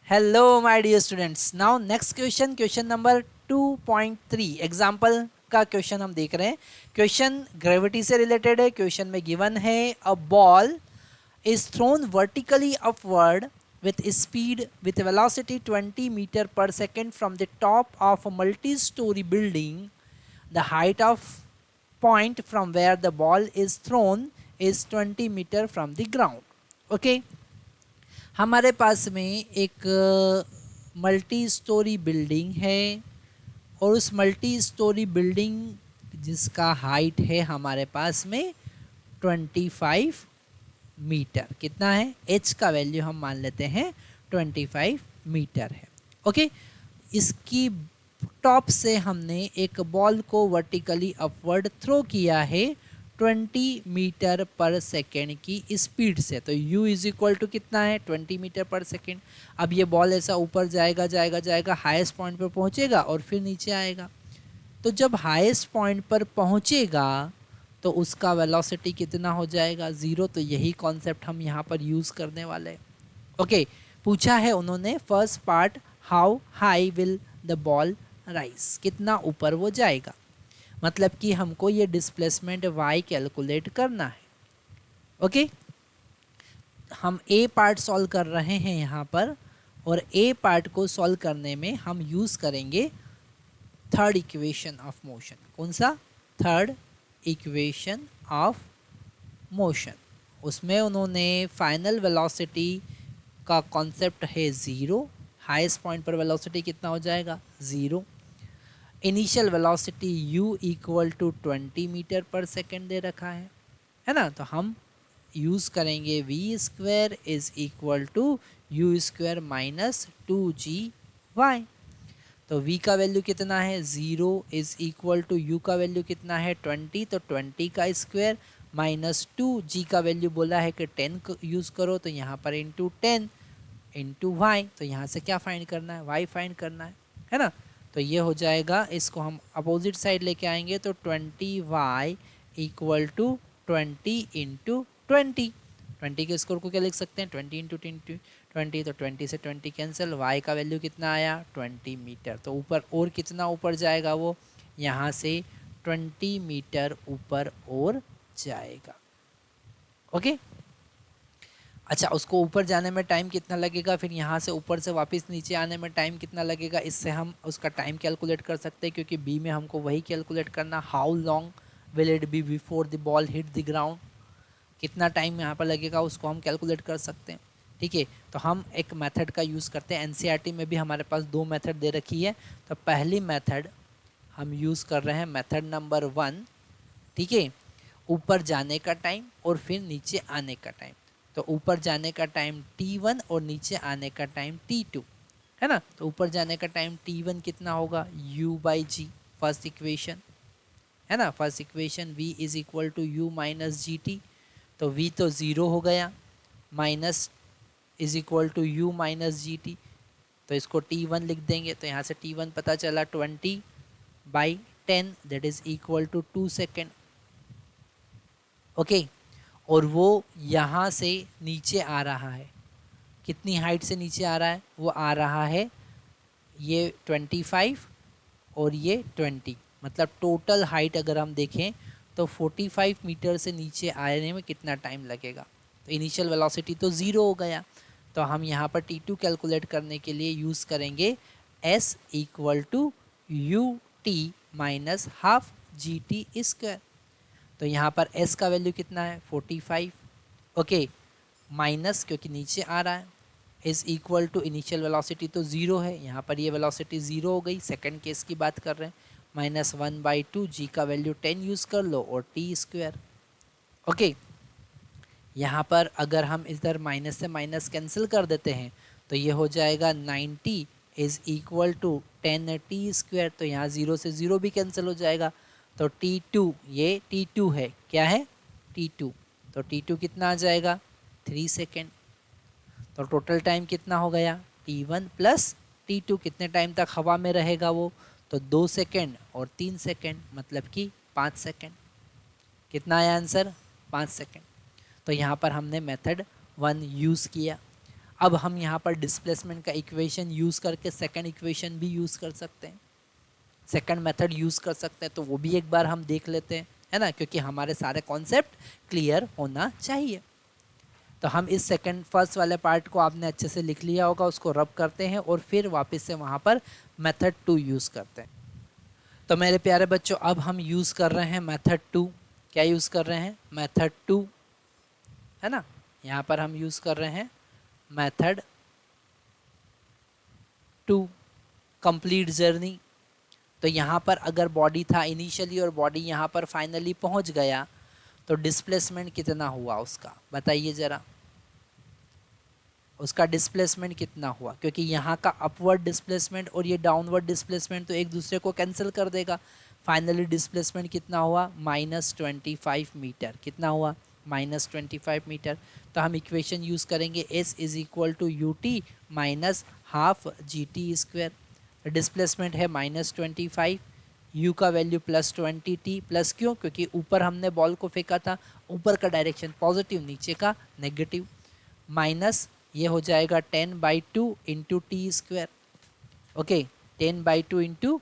Hello my dear students. Now next question number 2.3 example का question हम देख रहे हैं। क्वेश्चन ग्रेविटी से रिलेटेड है। क्वेश्चन में गिवन है a ball is thrown vertically upward with speed with velocity 20 meter per second from the top of a multi-story building. The height of point from where the ball is thrown is 20 meter from the ground. Okay, हमारे पास में एक multi storey building है और उस multi storey building जिसका height है हमारे पास में 25 मीटर। कितना है? एच का वैल्यू हम मान लेते हैं 25 मीटर है। ओके, इसकी टॉप से हमने एक बॉल को वर्टिकली अपवर्ड थ्रो किया है 20 मीटर पर सेकेंड की स्पीड से। तो u इज इक्वल टू कितना है? 20 मीटर पर सेकेंड। अब ये बॉल ऐसा ऊपर जाएगा जाएगा जाएगा, हाईएस्ट पॉइंट पर पहुंचेगा और फिर नीचे आएगा। तो जब हाईएस्ट पॉइंट पर पहुंचेगा तो उसका वेलोसिटी कितना हो जाएगा? 0। तो यही कॉन्सेप्ट हम यहाँ पर यूज़ करने वाले हैं। ओके, पूछा है उन्होंने first part, how high will the ball rise, कितना ऊपर वो जाएगा। मतलब कि हमको ये डिस्प्लेसमेंट y कैलकुलेट करना है। ओके, हम ए पार्ट सॉल्व कर रहे हैं यहाँ पर, और ए पार्ट को सॉल्व करने में हम यूज़ करेंगे थर्ड इक्वेशन ऑफ मोशन। कौन सा? Third equation of motion. उसमें उन्होंने फाइनल वेलोसिटी का कॉन्सेप्ट है 0। हाईएस्ट पॉइंट पर वेलोसिटी कितना हो जाएगा? 0। Initial velocity u equal to 20 metre पर सेकेंड दे रखा है ना। तो हम यूज़ करेंगे v square is equal to u square minus 2gy। तो v का वैल्यू कितना है? 0 इज इक्वल टू u का वैल्यू कितना है? 20। तो 20 का स्क्वायर माइनस 2g का वैल्यू बोला है कि 10 यूज़ करो, तो यहाँ पर इंटू 10 इंटू वाई। तो यहाँ से क्या फाइंड करना है? y फाइंड करना है ना। तो ये हो जाएगा, इसको हम अपोजिट साइड लेके आएंगे तो 20y इक्वल टू 20 इंटू 20। 20 के स्कोर को क्या लिख सकते हैं? 20 इंटू 20। तो 20 से 20 कैंसिल, y का वैल्यू कितना आया? 20 मीटर। तो ऊपर और कितना ऊपर जाएगा वो? यहाँ से 20 मीटर ऊपर और जाएगा। ओके, अच्छा, उसको ऊपर जाने में टाइम कितना लगेगा, फिर यहाँ से ऊपर से वापस नीचे आने में टाइम कितना लगेगा, इससे हम उसका टाइम कैलकुलेट कर सकते हैं। क्योंकि बी में हमको वही कैलकुलेट करना, how long will it be before the ball hit the ground, कितना टाइम यहाँ पर लगेगा उसको हम कैलकुलेट कर सकते हैं। ठीक है, तो हम एक मेथड का यूज़ करते हैं। एनसीईआरटी में भी हमारे पास 2 मेथड दे रखी है। तो पहली मेथड हम यूज़ कर रहे हैं मेथड नंबर 1। ठीक है, ऊपर जाने का टाइम और फिर नीचे आने का टाइम। तो ऊपर जाने का टाइम t1 और नीचे आने का टाइम t2 है ना। तो ऊपर जाने का टाइम t1 कितना होगा? u/g, फर्स्ट इक्वेशन है ना। First equation v is equal to u minus g t. तो v तो 0 हो गया, minus is equal to u minus g t. तो इसको t1 लिख देंगे। तो यहाँ से t1 पता चला 20/10 that is equal to 2 second. Okay, और वो यहाँ से नीचे आ रहा है। कितनी हाइट से नीचे आ रहा है? वो आ रहा है ये 25 और ये 20, मतलब टोटल हाइट अगर हम देखें तो 45 मीटर से नीचे आने में कितना टाइम लगेगा। तो इनिशियल वेलोसिटी तो 0 हो गया। तो हम यहाँ पर t2 कैलकुलेट करने के लिए यूज़ करेंगे s equal to u t minus half g t square. तो यहाँ पर s का वैल्यू कितना है? 45। ओके, माइनस क्योंकि नीचे आ रहा है, is equal to initial velocity तो 0 है, यहाँ पर ये वेलोसिटी 0 हो गई। सेकंड केस की बात कर रहे हैं, माइनस 1/2, जी का वैल्यू 10 यूज़ कर लो और टी स्क्वायर। ओके, यहाँ पर अगर हम इधर माइनस से माइनस कैंसिल कर देते हैं तो ये हो जाएगा 90 is equal to 10t square. तो यहाँ 0 से 0 भी कैंसिल हो जाएगा। तो t2, ये t2 है, क्या है? t2। तो t2 कितना आ जाएगा? 3 सेकेंड। तो टोटल टाइम कितना हो गया? t1 plus t2। कितने टाइम तक हवा में रहेगा वो? तो 2 सेकेंड और 3 सेकेंड, मतलब कि 5 सेकेंड। कितना आया आंसर? 5 सेकेंड। तो यहाँ पर हमने मेथड 1 यूज़ किया। अब हम यहाँ पर डिस्प्लेसमेंट का इक्वेशन यूज़ करके सेकंड इक्वेशन भी यूज़ कर सकते हैं, सेकंड मेथड यूज़ कर सकते हैं, तो वो भी एक बार हम देख लेते हैं, है ना, क्योंकि हमारे सारे कॉन्सेप्ट क्लियर होना चाहिए। तो हम इस सेकंड फर्स्ट वाले पार्ट को आपने अच्छे से लिख लिया होगा, उसको रब करते हैं और फिर वापस से वहाँ पर मेथड 2 यूज़ करते हैं। तो मेरे प्यारे बच्चों, अब हम यूज़ कर रहे हैं मेथड 2। क्या यूज़ कर रहे हैं? मेथड 2, है ना। यहाँ पर हम यूज़ कर रहे हैं मेथड 2, कंप्लीट जर्नी। तो यहाँ पर अगर बॉडी था इनिशियली और बॉडी यहाँ पर फाइनली पहुँच गया, तो डिस्प्लेसमेंट कितना हुआ उसका, बताइए ज़रा, उसका डिस्प्लेसमेंट कितना हुआ, क्योंकि यहाँ का अपवर्ड डिस्प्लेसमेंट और ये डाउनवर्ड डिस्प्लेसमेंट तो एक दूसरे को कैंसिल कर देगा। फाइनली डिस्प्लेसमेंट कितना हुआ? -25 मीटर। कितना हुआ? -25 मीटर। तो हम इक्वेशन यूज़ करेंगे S = UT minus half GT²। Displacement है -25, U का वैल्यू +20T प्लस, क्यों? क्योंकि ऊपर हमने बॉल को फेंका था, ऊपर का डायरेक्शन पॉजिटिव, नीचे का नेगेटिव, माइनस ये हो जाएगा 10/2 इंटू T²। ओके, 10/2 इंटू,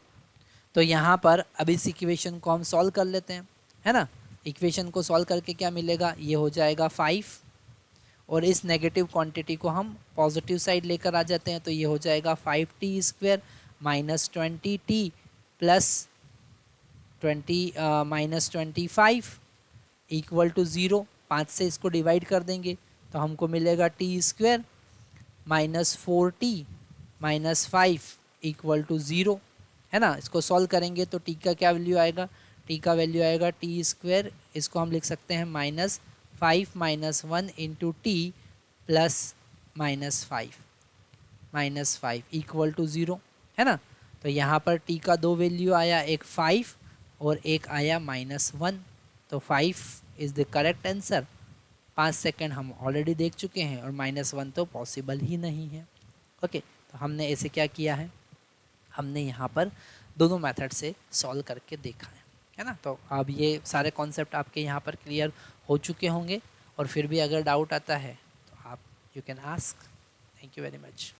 तो यहाँ पर अब इस इक्वेशन को हम सॉल्व कर लेते हैं, है ना। इक्वेशन को सॉल्व करके क्या मिलेगा? ये हो जाएगा 5, और इस नेगेटिव क्वांटिटी को हम पॉजिटिव साइड लेकर आ जाते हैं, तो ये हो जाएगा 5T² minus 20T plus 25 equal to 0। 5 से इसको डिवाइड कर देंगे तो हमको मिलेगा T² minus 4T minus 5 equal to 0, है ना। इसको सॉल्व करेंगे तो T का क्या वैल्यू आएगा? T का वैल्यू आएगा T², इसको हम लिख सकते हैं -5 minus 1 into T plus -5 equal to 0, है ना। तो यहाँ पर T का दो वैल्यू आया, एक 5 और एक आया -1, तो 5 is the correct answer. 5 second हम ऑलरेडी देख चुके हैं और -1 तो पॉसिबल ही नहीं है। ओके, तो हमने ऐसे क्या किया है, हमने यहाँ पर दोनों मेथड से सॉल्व करके देखा है ना। तो अब ये सारे कॉन्सेप्ट आपके यहाँ पर क्लियर हो चुके होंगे, और फिर भी अगर डाउट आता है तो आप you can ask. Thank you very much.